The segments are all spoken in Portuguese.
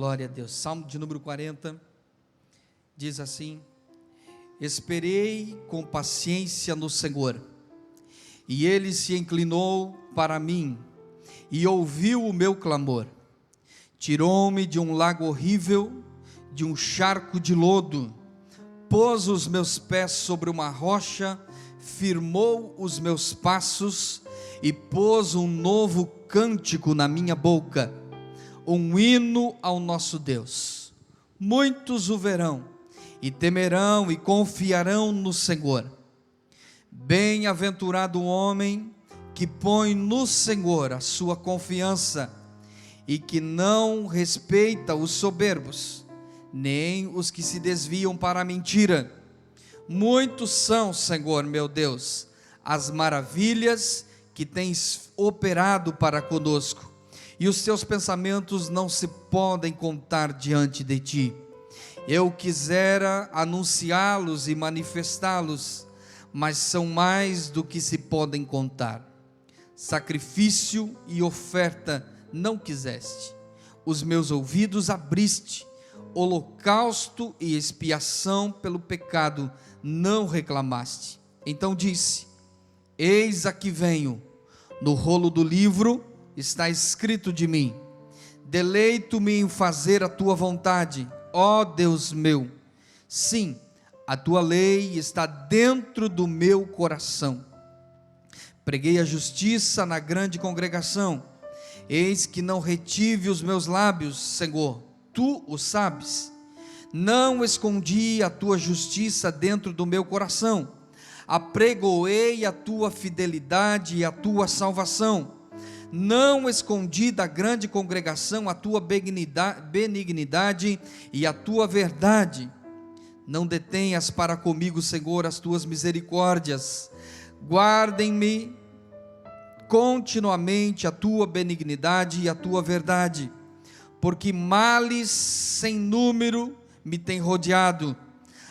Glória a Deus. Salmo de número 40 diz assim: esperei com paciência no Senhor, e Ele se inclinou para mim, e ouviu o meu clamor. Tirou-me de um lago horrível, de um charco de lodo, pôs os meus pés sobre uma rocha, firmou os meus passos, e pôs um novo cântico na minha boca, um hino ao nosso Deus. Muitos o verão, e temerão e confiarão no Senhor. Bem-aventurado o homem que põe no Senhor a sua confiança, e que não respeita os soberbos, nem os que se desviam para a mentira. Muitos são, Senhor meu Deus, as maravilhas que tens operado para conosco, e os teus pensamentos não se podem contar diante de ti. Eu quisera anunciá-los e manifestá-los, mas são mais do que se podem contar. Sacrifício e oferta não quiseste, os meus ouvidos abriste, holocausto e expiação pelo pecado não reclamaste. Então disse: eis aqui venho, no rolo do livro está escrito de mim, deleito-me em fazer a tua vontade, ó Deus meu. Sim, a tua lei está dentro do meu coração. Preguei a justiça na grande congregação, eis que não retive os meus lábios, Senhor, tu o sabes. Não escondi a tua justiça dentro do meu coração, apregoei a tua fidelidade e a tua salvação. Não escondi da grande congregação a tua benignidade e a tua verdade. Não detenhas para comigo, Senhor, as tuas misericórdias. Guardem-me continuamente a tua benignidade e a tua verdade, porque males sem número me têm rodeado,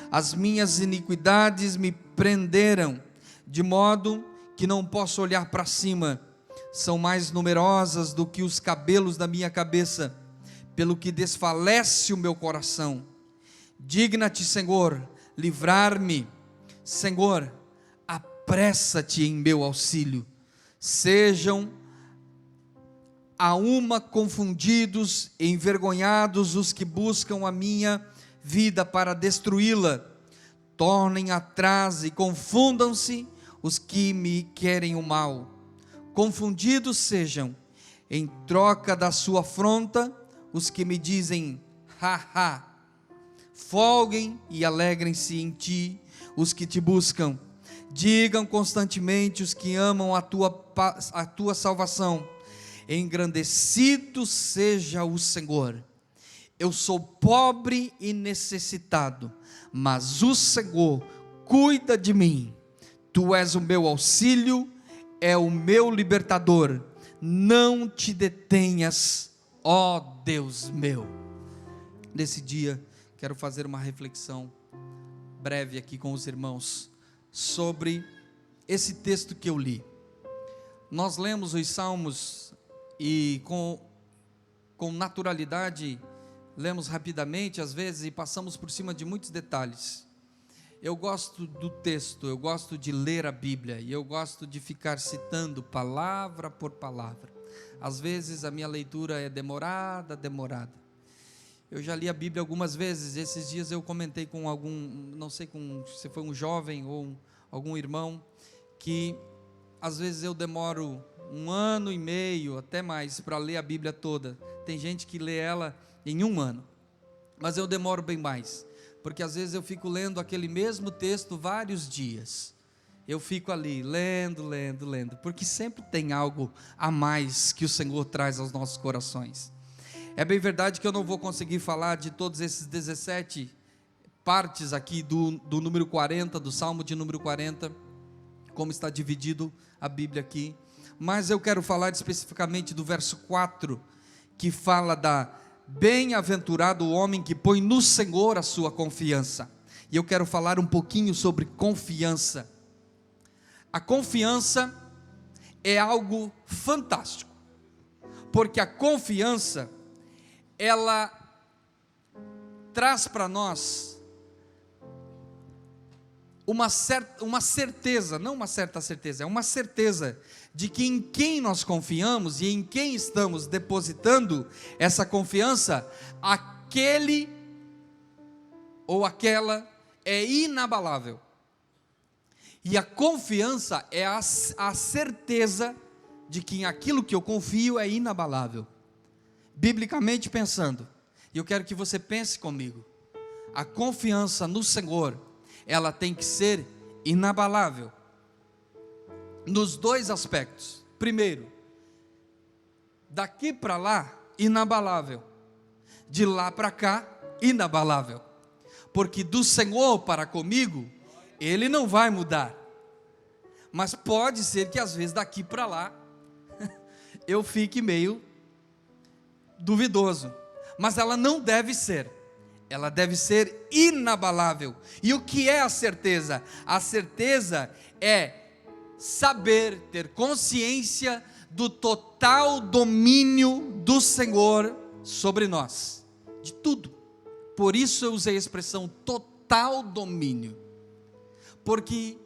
as minhas iniquidades me prenderam, de modo que não posso olhar para cima. São mais numerosas do que os cabelos da minha cabeça, pelo que desfalece o meu coração. Digna-te, Senhor, livrar-me. Senhor, apressa-te em meu auxílio. Sejam a uma confundidos e envergonhados os que buscam a minha vida para destruí-la. Tornem atrás e confundam-se os que me querem o mal. Confundidos sejam, em troca da sua afronta, os que me dizem, ha, ha. Folguem e alegrem-se em ti os que te buscam. Digam constantemente os que amam a tua salvação, engrandecido seja o Senhor. Eu sou pobre e necessitado, mas o Senhor cuida de mim. Tu és o meu auxílio, é o meu libertador. Não te detenhas, ó Deus meu. Nesse dia, quero fazer uma reflexão breve aqui com os irmãos sobre esse texto que eu li. Nós lemos os Salmos e com naturalidade, lemos rapidamente às vezes e passamos por cima de muitos detalhes. Eu gosto do texto, eu gosto de ler a Bíblia e eu gosto de ficar citando palavra por palavra. Às vezes a minha leitura é demorada. Eu já li a Bíblia algumas vezes. Esses dias eu comentei com algum, não sei se foi um jovem ou algum irmão, que às vezes eu demoro 1 ano e meio, até mais, para ler a Bíblia toda. Tem gente que lê ela em 1 ano, mas eu demoro bem mais, porque às vezes eu fico lendo aquele mesmo texto vários dias. Eu fico ali, lendo, porque sempre tem algo a mais que o Senhor traz aos nossos corações. É bem verdade que eu não vou conseguir falar de todos esses 17 partes aqui do número 40, do Salmo de número 40, como está dividido a Bíblia aqui, mas eu quero falar especificamente do verso 4, que fala da bem-aventurado o homem que põe no Senhor a sua confiança. E eu quero falar um pouquinho sobre confiança. A confiança é algo fantástico, porque a confiança, ela traz para nós uma certeza, não uma certa certeza, é uma certeza de que em quem nós confiamos e em quem estamos depositando essa confiança, aquele ou aquela é inabalável. E a confiança é a certeza de que em aquilo que eu confio é inabalável. Biblicamente pensando, e eu quero que você pense comigo, a confiança no Senhor, ela tem que ser inabalável, nos dois aspectos. Primeiro, daqui para lá, inabalável, de lá para cá, inabalável, porque do Senhor para comigo, Ele não vai mudar, mas pode ser que às vezes daqui para lá, eu fique meio duvidoso, mas ela não deve ser, ela deve ser inabalável. E o que é a certeza? A certeza é saber, ter consciência do total domínio do Senhor sobre nós, de tudo. Por isso eu usei a expressão total domínio, porque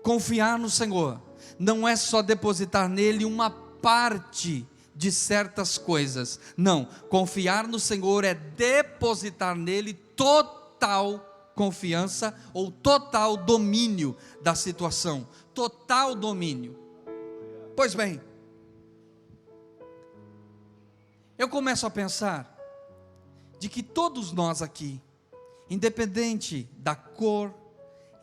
confiar no Senhor não é só depositar nele uma parte de certas coisas, não, confiar no Senhor é depositar nele total confiança ou total domínio da situação, total domínio. Pois bem, eu começo a pensar de que todos nós aqui, independente da cor,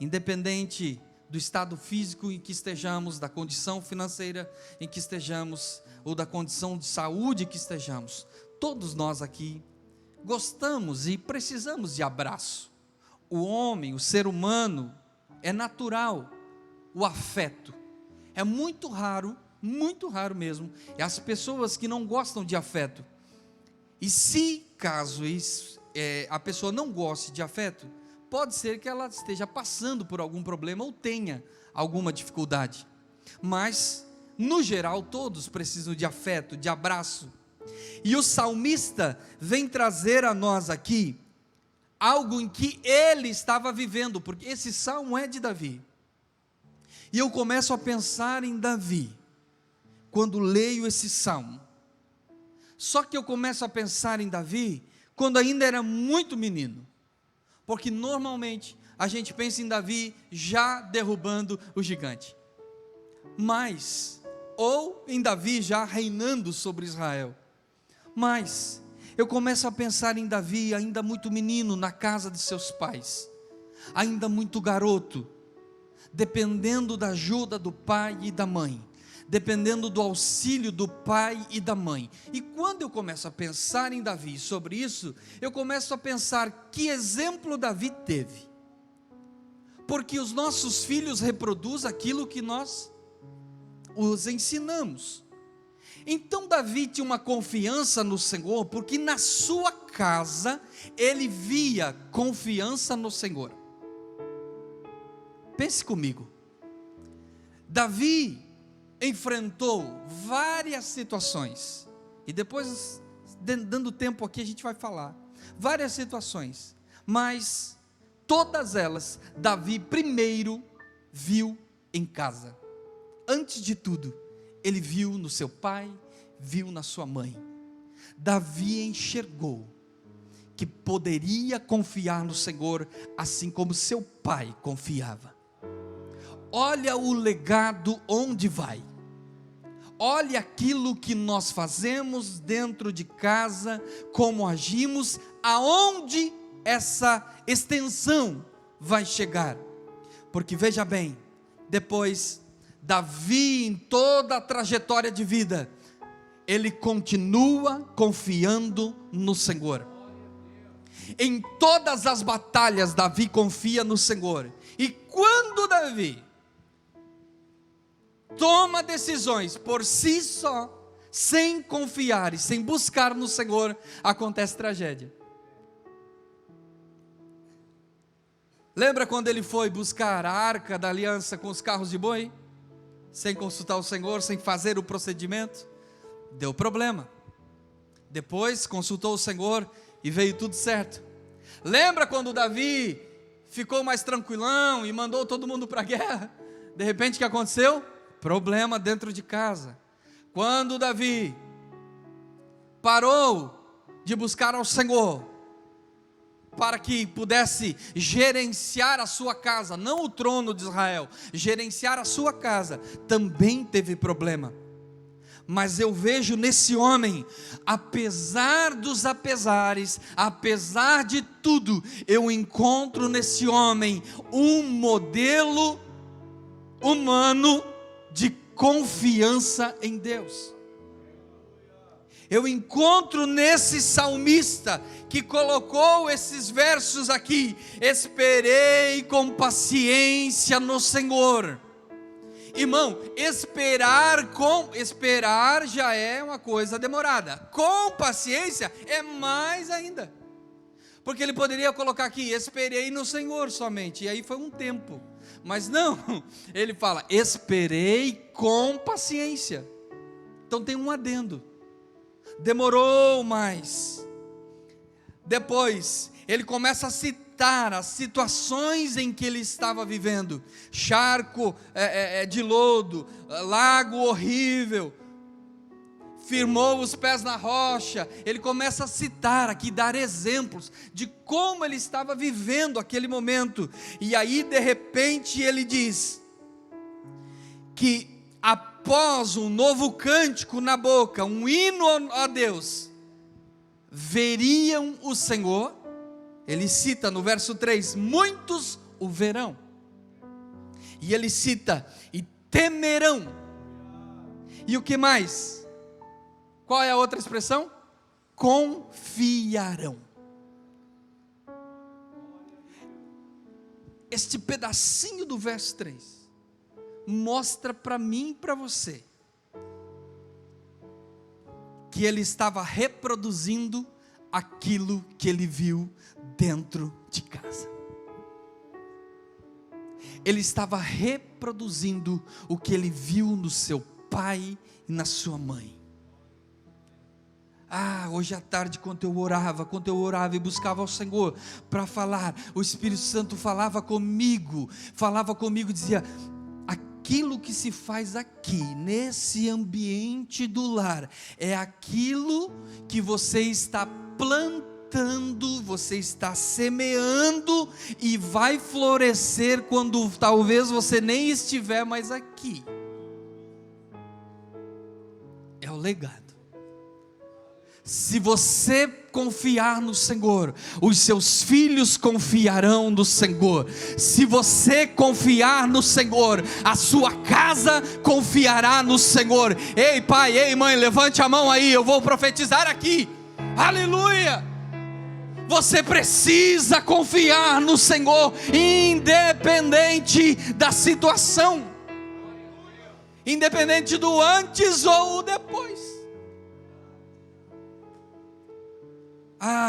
independente do estado físico em que estejamos, da condição financeira em que estejamos, ou da condição de saúde que estejamos, todos nós aqui gostamos e precisamos de abraço. O homem, o ser humano, é natural o afeto. É muito raro mesmo, as pessoas que não gostam de afeto. E se caso a pessoa não goste de afeto, pode ser que ela esteja passando por algum problema ou tenha alguma dificuldade. Mas, no geral, todos precisam de afeto, de abraço. E o salmista vem trazer a nós aqui algo em que ele estava vivendo, porque esse salmo é de Davi. E eu começo a pensar em Davi quando leio esse salmo. Só que eu começo a pensar em Davi quando ainda era muito menino, porque normalmente a gente pensa em Davi já derrubando o gigante, ou em Davi já reinando sobre Israel. Mas eu começo a pensar em Davi ainda muito menino, na casa de seus pais, ainda muito garoto, dependendo da ajuda do pai e da mãe, dependendo do auxílio do pai e da mãe. E quando eu começo a pensar em Davi sobre isso, eu começo a pensar que exemplo Davi teve, porque os nossos filhos reproduzem aquilo que nós os ensinamos. Então Davi tinha uma confiança no Senhor, porque na sua casa ele via confiança no Senhor. Pense comigo, Davi enfrentou várias situações, e depois, dando tempo aqui, a gente vai falar, várias situações, mas todas elas, Davi primeiro viu em casa. Antes de tudo, ele viu no seu pai, viu na sua mãe. Davi enxergou que poderia confiar no Senhor, assim como seu pai confiava. Olha o legado onde vai. Olha aquilo que nós fazemos dentro de casa, como agimos, aonde essa extensão vai chegar. Porque veja bem, depois Davi, em toda a trajetória de vida, ele continua confiando no Senhor. Em todas as batalhas, Davi confia no Senhor. E quando Davi toma decisões por si só, sem confiar e sem buscar no Senhor, acontece tragédia. Lembra quando ele foi buscar a arca da aliança com os carros de boi? Sem consultar o Senhor, sem fazer o procedimento? Deu problema. Depois consultou o Senhor e veio tudo certo. Lembra quando Davi ficou mais tranquilão e mandou todo mundo para a guerra? De repente o que aconteceu? Problema dentro de casa. Quando Davi parou de buscar ao Senhor, para que pudesse gerenciar a sua casa, não o trono de Israel, gerenciar a sua casa, também teve problema. Mas eu vejo nesse homem, apesar dos apesares, apesar de tudo, eu encontro nesse homem um modelo humano de confiança em Deus. Eu encontro nesse salmista que colocou esses versos aqui: esperei com paciência no Senhor. Irmão, esperar já é uma coisa demorada, com paciência é mais ainda, porque ele poderia colocar aqui: esperei no Senhor somente, e aí foi um tempo, mas não, ele fala: esperei com paciência. Então tem um adendo: demorou mais. Depois ele começa a citar as situações em que ele estava vivendo: charco de lodo, lago horrível, firmou os pés na rocha. Ele começa a citar aqui, dar exemplos de como ele estava vivendo aquele momento. E aí de repente ele diz que após um novo cântico na boca, um hino a Deus, veriam o Senhor. Ele cita no verso 3, muitos o verão. E ele cita, e temerão. E o que mais? Qual é a outra expressão? Confiarão. Este pedacinho do verso 3 mostra para mim e para você que ele estava reproduzindo aquilo que ele viu dentro de casa. Ele estava reproduzindo o que ele viu no seu pai e na sua mãe. Hoje à tarde, quando eu orava e buscava ao Senhor para falar, o Espírito Santo falava comigo, dizia: aquilo que se faz aqui, nesse ambiente do lar, é aquilo que você está plantando, você está semeando, e vai florescer quando talvez você nem estiver mais aqui. É o legado. Se você confiar no Senhor, os seus filhos confiarão no Senhor. Se você confiar no Senhor, a sua casa confiará no Senhor. Ei pai, ei mãe, levante a mão aí, eu vou profetizar aqui. Aleluia! Você precisa confiar no Senhor, independente da situação, independente do antes ou o depois.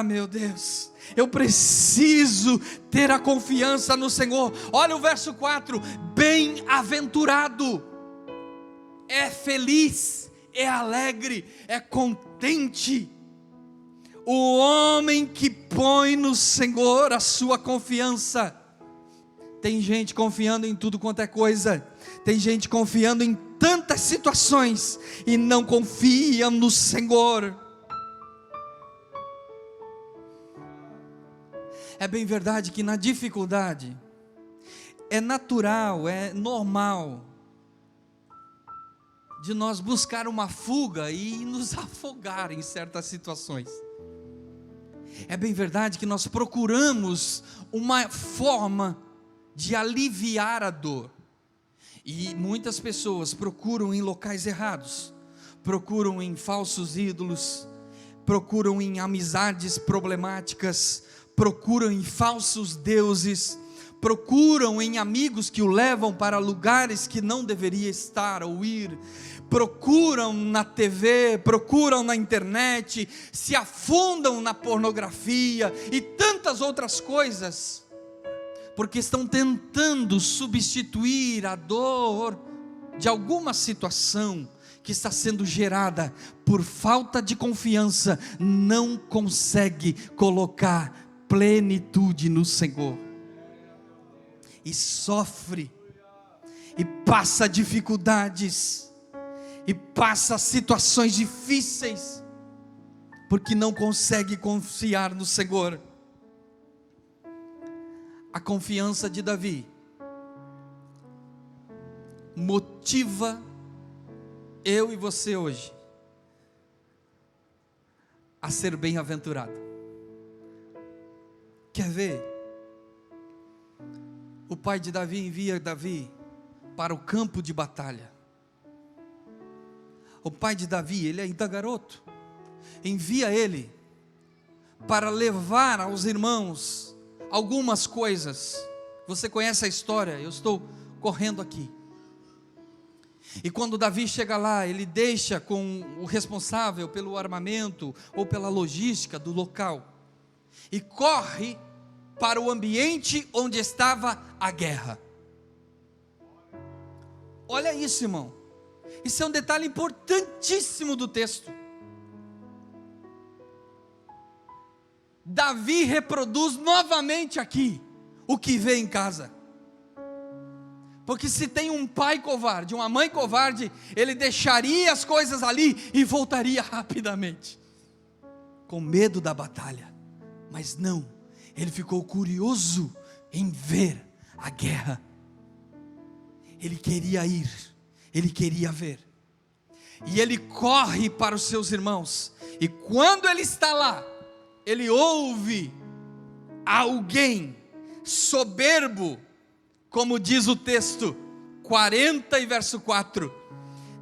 Meu Deus, eu preciso ter a confiança no Senhor. Olha o verso 4: bem-aventurado, é feliz, é alegre, é contente o homem que põe no Senhor a sua confiança. Tem gente confiando em tudo quanto é coisa, tem gente confiando em tantas situações e não confia no Senhor. É bem verdade que na dificuldade é natural, é normal de nós buscar uma fuga e nos afogar em certas situações. É bem verdade que nós procuramos uma forma de aliviar a dor, e muitas pessoas procuram em locais errados, procuram em falsos ídolos, procuram em amizades problemáticas, procuram em falsos deuses, procuram em amigos que o levam para lugares que não deveria estar ou ir, procuram na TV, procuram na internet, se afundam na pornografia e tantas outras coisas, porque estão tentando substituir a dor de alguma situação que está sendo gerada por falta de confiança, não consegue colocar plenitude no Senhor, e sofre, e passa dificuldades, e passa situações difíceis, porque não consegue confiar no Senhor. A confiança de Davi motiva eu e você hoje a ser bem-aventurado. Quer ver? O pai de Davi envia Davi para o campo de batalha. O pai de Davi, ele ainda garoto, envia ele para levar aos irmãos algumas coisas. Você conhece a história, eu estou correndo aqui. E quando Davi chega lá, ele deixa com o responsável pelo armamento ou pela logística do local, e corre para o ambiente onde estava a guerra. Olha isso, irmão, isso é um detalhe importantíssimo do texto. Davi reproduz novamente aqui o que vê em casa. Porque se tem um pai covarde, uma mãe covarde, ele deixaria as coisas ali e voltaria rapidamente, com medo da batalha. Mas não, ele ficou curioso em ver a guerra. Ele queria ir, ele queria ver. E ele corre para os seus irmãos. E quando ele está lá, ele ouve alguém soberbo, como diz o texto 40 e verso 4,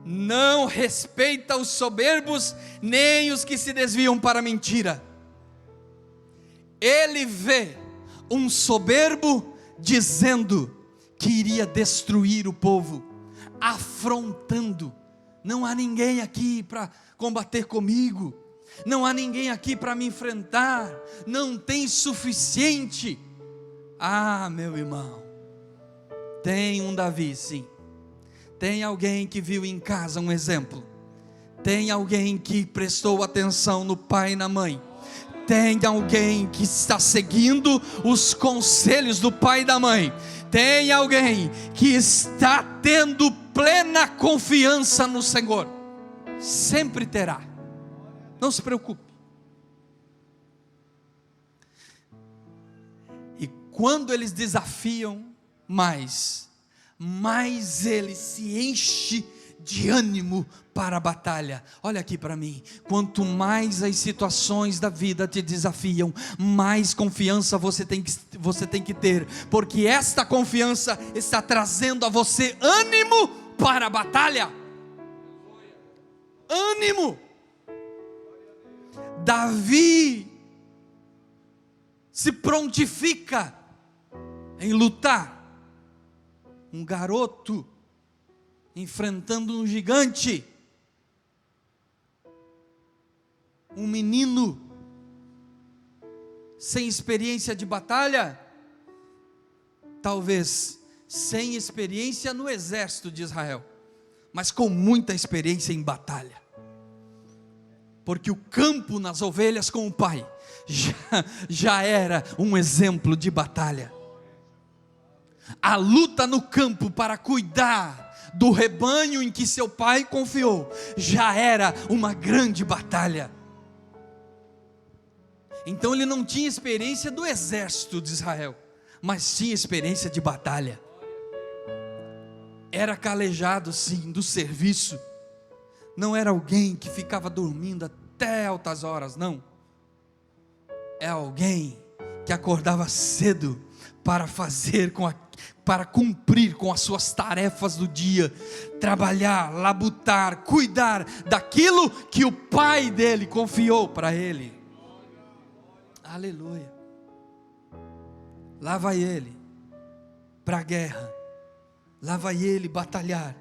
não respeita os soberbos, nem os que se desviam para a mentira. Ele vê um soberbo dizendo que iria destruir o povo, afrontando: não há ninguém aqui para combater comigo, não há ninguém aqui para me enfrentar, não tem suficiente. Ah, meu irmão, tem um Davi, sim. Tem alguém que viu em casa um exemplo. Tem alguém que prestou atenção no pai e na mãe. Tem alguém que está seguindo os conselhos do pai e da mãe. Tem alguém que está tendo plena confiança no Senhor. Sempre terá. Não se preocupe. E quando eles desafiam mais ele se enche de ânimo para a batalha. Olha aqui para mim, quanto mais as situações da vida te desafiam, mais confiança você tem que ter, porque esta confiança está trazendo a você ânimo para a batalha. Ânimo. Davi se prontifica em lutar. Um garoto enfrentando um gigante, um menino sem experiência de batalha, talvez sem experiência no exército de Israel, mas com muita experiência em batalha, porque o campo nas ovelhas com o pai já era um exemplo de batalha. A luta no campo para cuidar do rebanho em que seu pai confiou já era uma grande batalha. Então ele não tinha experiência do exército de Israel, mas tinha experiência de batalha. Era calejado sim do serviço. Não era alguém que ficava dormindo até altas horas, não. É alguém que acordava cedo para cumprir com as suas tarefas do dia, trabalhar, labutar, cuidar daquilo que o pai dele confiou para ele. Aleluia. Lá vai ele para a guerra, lá vai ele batalhar.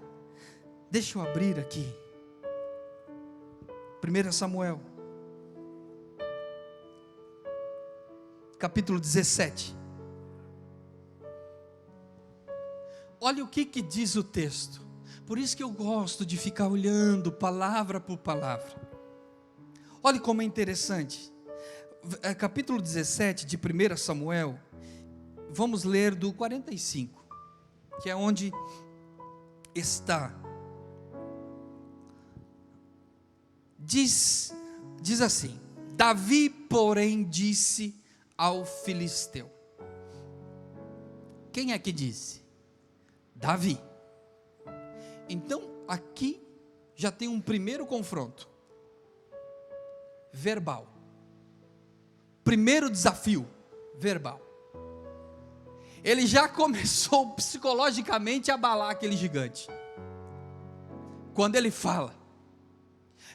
Deixa eu abrir aqui 1 Samuel capítulo 17. Olha o que diz o texto. Por isso que eu gosto de ficar olhando palavra por palavra. Olha como é interessante. capítulo 17 de 1 Samuel, vamos ler do 45, que é onde está. Diz assim: Davi, porém, disse ao filisteu. Quem é que disse? Davi. Então, aqui já tem um primeiro confronto verbal. Primeiro desafio verbal. Ele já começou psicologicamente a abalar aquele gigante. Quando ele fala.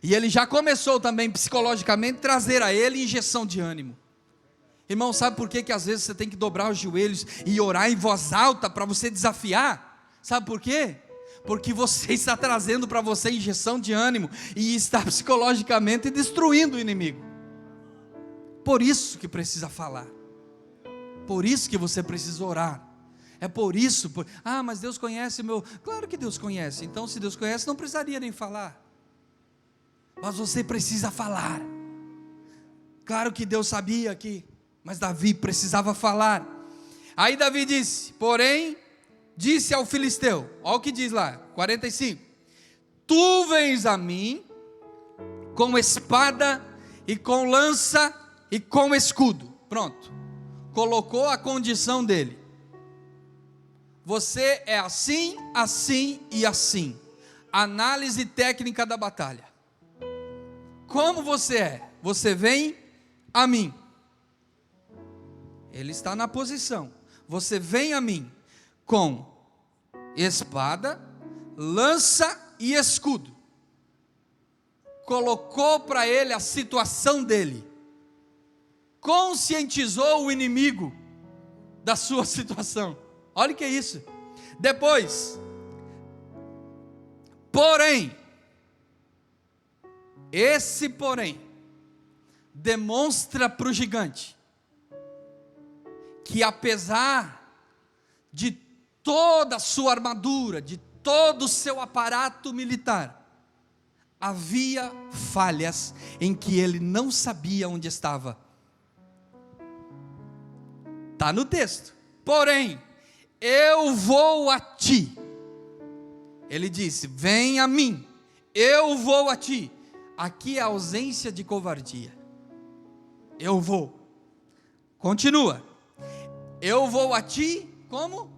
E ele já começou também psicologicamente trazer a ele injeção de ânimo. Irmão, sabe por que às vezes você tem que dobrar os joelhos e orar em voz alta para você desafiar? Sabe por quê? Porque você está trazendo para você injeção de ânimo e está psicologicamente destruindo o inimigo. Por isso que precisa falar. Por isso que você precisa orar. É por isso. Mas Deus conhece o meu... Claro que Deus conhece. Então, se Deus conhece, não precisaria nem falar. Mas você precisa falar. Claro que Deus sabia que... Mas Davi precisava falar. Aí Davi disse, porém, disse ao filisteu, olha o que diz lá, 45, tu vens a mim com espada e com lança e com escudo. Pronto, colocou a condição dele. Você é assim, assim e assim. Análise técnica da batalha. Como você é? Você vem a mim. Ele está na posição. Você vem a mim com espada, lança e escudo. Colocou para ele a situação dele. Conscientizou o inimigo da sua situação. Olha o que é isso. Depois, porém, esse porém, demonstra para o gigante, que apesar de toda a sua armadura, de todo o seu aparato militar, havia falhas em que ele não sabia onde estava. Está no texto. Porém, eu vou a ti. Ele disse, vem a mim, eu vou a ti. Aqui é a ausência de covardia. Eu vou. Continua. Eu vou a ti, como?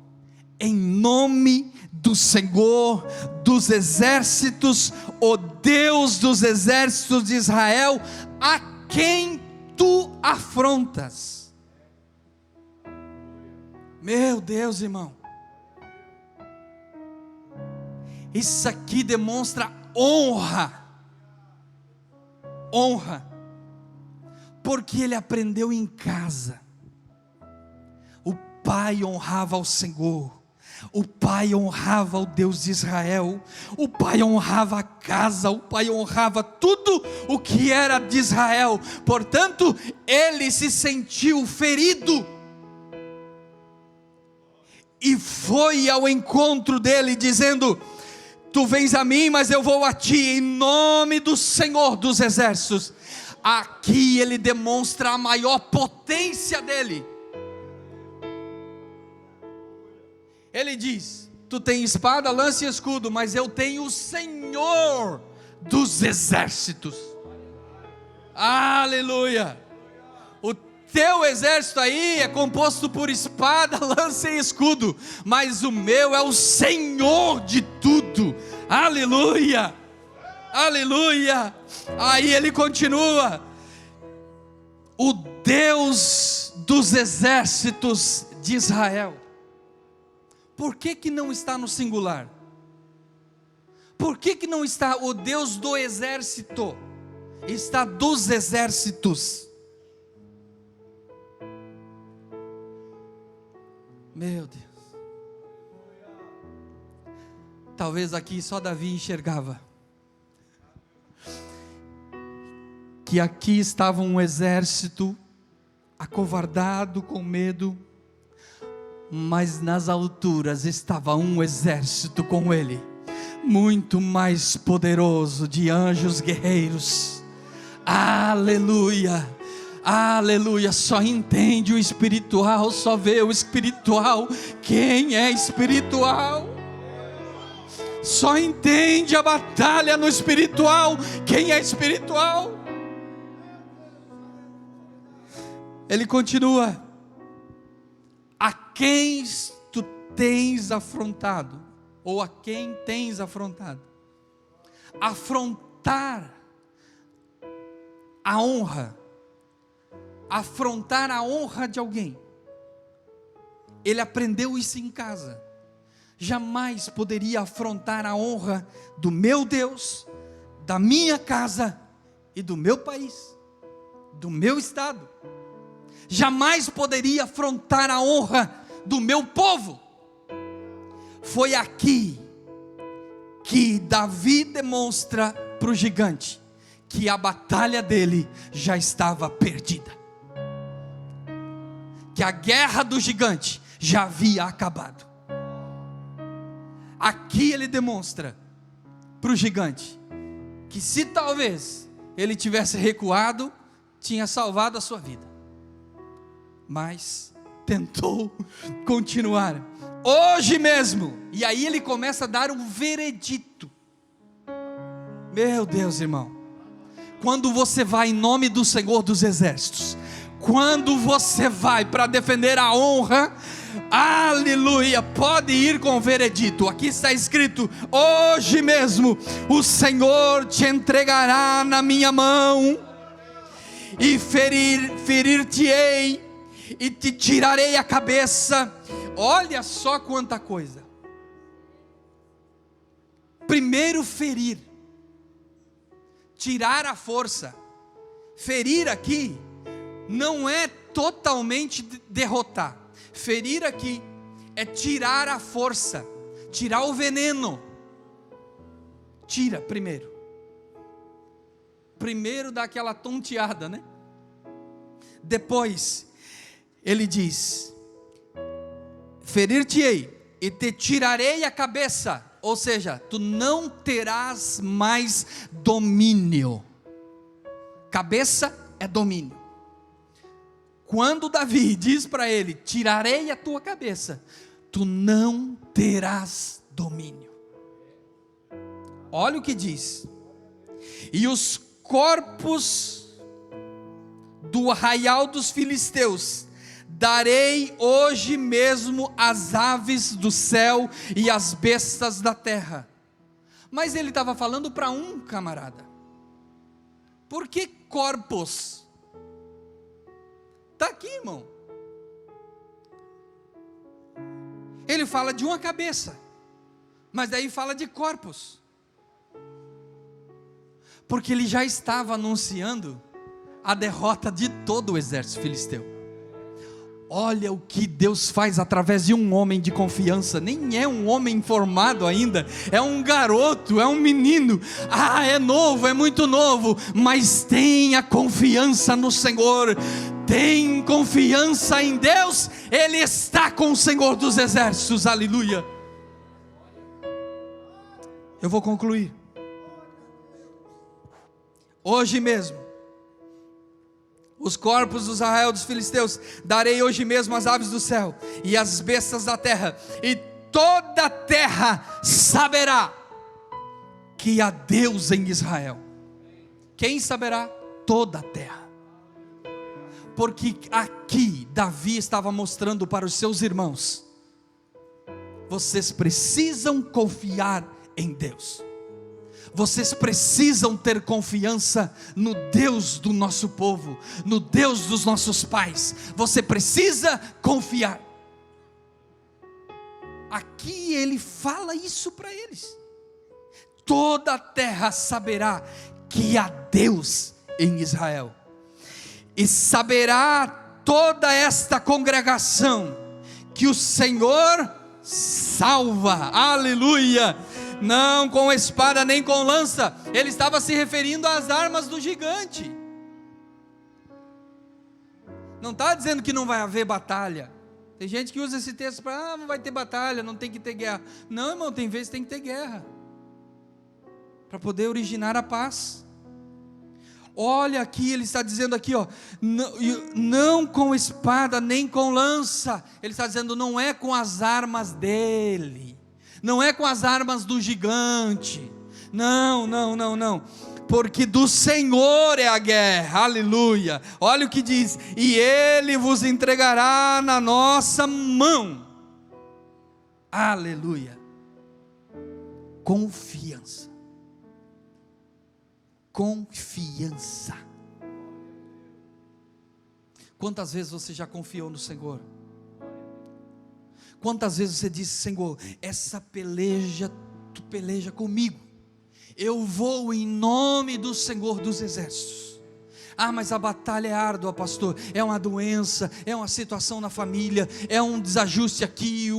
Em nome do Senhor dos exércitos, o Deus dos exércitos de Israel, a quem tu afrontas. Meu Deus, irmão. Isso aqui demonstra honra. Honra. Porque ele aprendeu em casa. O pai honrava ao Senhor. O pai honrava o Deus de Israel. O pai honrava a casa. O pai honrava tudo o que era de Israel. Portanto, ele se sentiu ferido. E foi ao encontro dele dizendo, tu vens a mim, mas eu vou a ti, em nome do Senhor dos exércitos. Aqui ele demonstra a maior potência dele. Ele diz, tu tens espada, lança e escudo, mas eu tenho o Senhor dos exércitos. Aleluia. O teu exército aí é composto por espada, lança e escudo, mas o meu é o Senhor de tudo. Aleluia. Aleluia. Aí ele continua, o Deus dos exércitos de Israel. Por que não está no singular? Por que não está o Deus do exército? Está dos exércitos. Meu Deus. Talvez aqui só Davi enxergava que aqui estava um exército acovardado, com medo, mas nas alturas estava um exército com ele, muito mais poderoso, de anjos guerreiros. Aleluia. Aleluia, só entende o espiritual, só vê o espiritual, quem é espiritual. Só entende a batalha no espiritual, quem é espiritual. Ele continua: a quem tu tens afrontado, ou a quem tens afrontado. Afrontar a honra, afrontar a honra de alguém. Ele aprendeu isso em casa. Jamais poderia afrontar a honra do meu Deus, da minha casa e do meu país, do meu estado. Jamais poderia afrontar a honra do meu povo. Foi aqui que Davi demonstra para o gigante que a batalha dele já estava perdida, que a guerra do gigante já havia acabado. Aqui ele demonstra para o gigante que se talvez ele tivesse recuado, tinha salvado a sua vida, mas tentou continuar. Hoje mesmo, e aí ele começa a dar um veredito. Meu Deus, irmão, quando você vai em nome do Senhor dos Exércitos, quando você vai para defender a honra, aleluia, pode ir com o veredito. Aqui está escrito: hoje mesmo o Senhor te entregará na minha mão, e ferir-te-ei, e te tirarei a cabeça. Olha só quanta coisa. Primeiro, ferir, tirar a força. Ferir aqui não é totalmente derrotar. Ferir aqui é tirar a força, tirar o veneno. Tira primeiro. Primeiro dá aquela tonteada, né? Depois ele diz: ferir-te-ei e te tirarei a cabeça. Ou seja, tu não terás mais domínio. Cabeça é domínio. Quando Davi diz para ele: tirarei a tua cabeça, tu não terás domínio. Olha o que diz: e os corpos do arraial dos filisteus darei hoje mesmo às aves do céu e às bestas da terra. Mas ele estava falando para um camarada. Por que corpos? Está aqui, irmão. Ele fala de uma cabeça, mas daí fala de corpos, porque ele já estava anunciando a derrota de todo o exército filisteu. Olha o que Deus faz através de um homem de confiança. Nem é um homem formado ainda, é um garoto, é um menino. É novo, é muito novo, mas tenha confiança no Senhor. Tem confiança em Deus. Ele está com o Senhor dos exércitos, aleluia. Eu vou concluir. Hoje mesmo, os corpos dos arraiais dos filisteus darei hoje mesmo às aves do céu e às bestas da terra, e toda a terra saberá que há Deus em Israel. Quem saberá? Toda a terra. Porque aqui Davi estava mostrando para os seus irmãos: vocês precisam confiar em Deus. Vocês precisam ter confiança no Deus do nosso povo, no Deus dos nossos pais. Você precisa confiar. Aqui ele fala isso para eles: toda a terra saberá que há Deus em Israel, e saberá toda esta congregação que o Senhor salva, aleluia, não com espada nem com lança. Ele estava se referindo às armas do gigante. Não está dizendo que não vai haver batalha. Tem gente que usa esse texto para: não vai ter batalha, não tem que ter guerra. Não, irmão, tem vezes que tem que ter guerra, para poder originar a paz. Olha aqui, ele está dizendo aqui, ó, não com espada nem com lança. Ele está dizendo, não é com as armas dele, não é com as armas do gigante. Não, não, não, não. Porque do Senhor é a guerra, aleluia. Olha o que diz: e Ele vos entregará na nossa mão, aleluia. Confiança, confiança. Quantas vezes você já confiou no Senhor? Quantas vezes você disse: Senhor, essa peleja, tu peleja comigo, eu vou em nome do Senhor dos Exércitos. Ah, mas a batalha é árdua, pastor, é uma doença, é uma situação na família, é um desajuste aqui,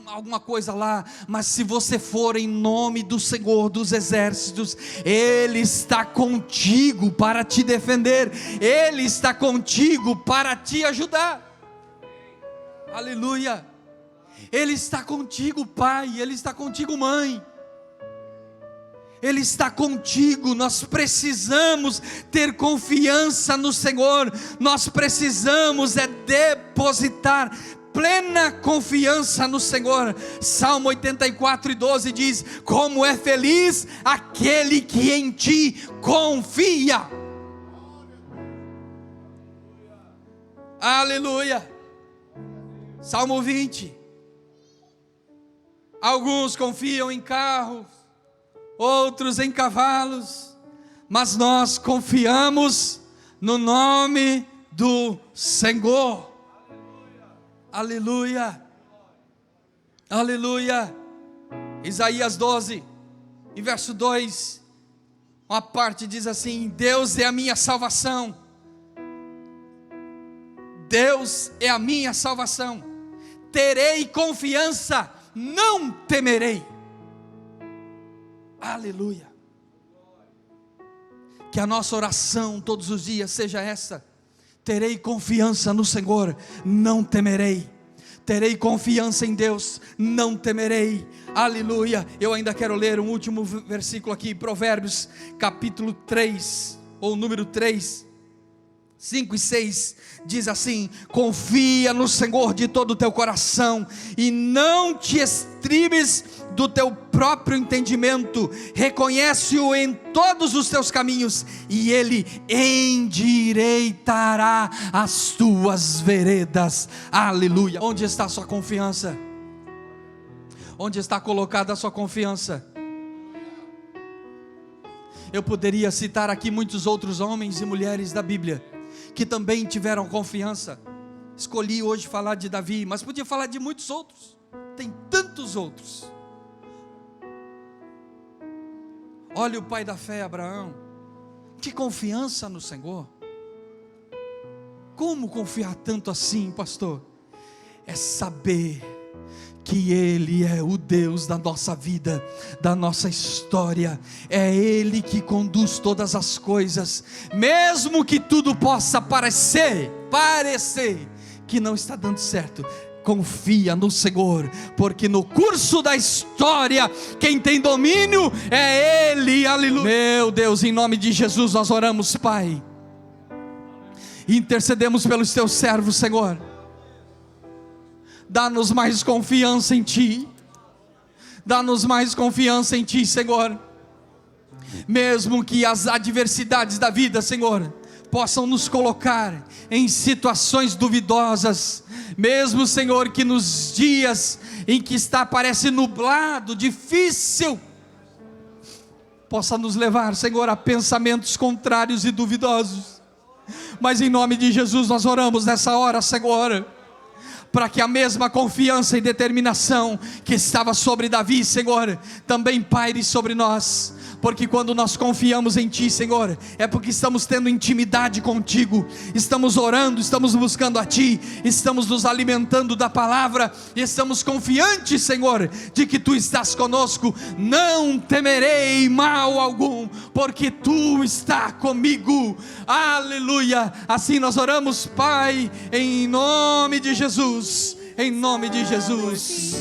alguma coisa lá. Mas se você for em nome do Senhor dos Exércitos, Ele está contigo para te defender, Ele está contigo para te ajudar, aleluia. Ele está contigo, pai, Ele está contigo, mãe, Ele está contigo. Nós precisamos ter confiança no Senhor, nós precisamos depositar plena confiança no Senhor. Salmo 84:12 diz: como é feliz aquele que em ti confia. Aleluia. Salmo 20: alguns confiam em carros, outros em cavalos, mas nós confiamos no nome do Senhor. Aleluia, aleluia. Isaías 12, em verso 2, uma parte diz assim: Deus é a minha salvação, Deus é a minha salvação, terei confiança, não temerei. Aleluia. Que a nossa oração todos os dias seja essa: terei confiança no Senhor, não temerei. Terei confiança em Deus, não temerei. Aleluia. Eu ainda quero ler um último versículo aqui, Provérbios capítulo 3, ou número 3, 5 e 6, diz assim: confia no Senhor de todo o teu coração, e não te estribes do teu próprio entendimento, reconhece-o em todos os teus caminhos, e Ele endireitará as tuas veredas. Aleluia. Onde está a sua confiança? Onde está colocada a sua confiança? Eu poderia citar aqui muitos outros homens e mulheres da Bíblia que também tiveram confiança. Escolhi hoje falar de Davi, mas podia falar de muitos outros. Tem tantos outros. Olha o pai da fé, Abraão. Que confiança no Senhor. Como confiar tanto assim, pastor? É saber que Ele é o Deus da nossa vida, da nossa história. É Ele que conduz todas as coisas, mesmo que tudo possa parecer que não está dando certo. Confia no Senhor, porque no curso da história, quem tem domínio é Ele. Aleluia. Meu Deus, em nome de Jesus nós oramos, Pai, intercedemos pelos teus servos, Senhor. Dá-nos mais confiança em Ti, dá-nos mais confiança em Ti, Senhor. Mesmo que as adversidades da vida, Senhor, possam nos colocar em situações duvidosas, mesmo, Senhor, que nos dias em que parece nublado, difícil, possa nos levar, Senhor, a pensamentos contrários e duvidosos. Mas em nome de Jesus nós oramos nessa hora, Senhor, para que a mesma confiança e determinação que estava sobre Davi, Senhor, também paire sobre nós. Porque quando nós confiamos em Ti, Senhor, é porque estamos tendo intimidade contigo, estamos orando, estamos buscando a Ti, estamos nos alimentando da palavra, e estamos confiantes, Senhor, de que Tu estás conosco. Não temerei mal algum, porque Tu está comigo. Aleluia. Assim nós oramos, Pai, em nome de Jesus, em nome de Jesus.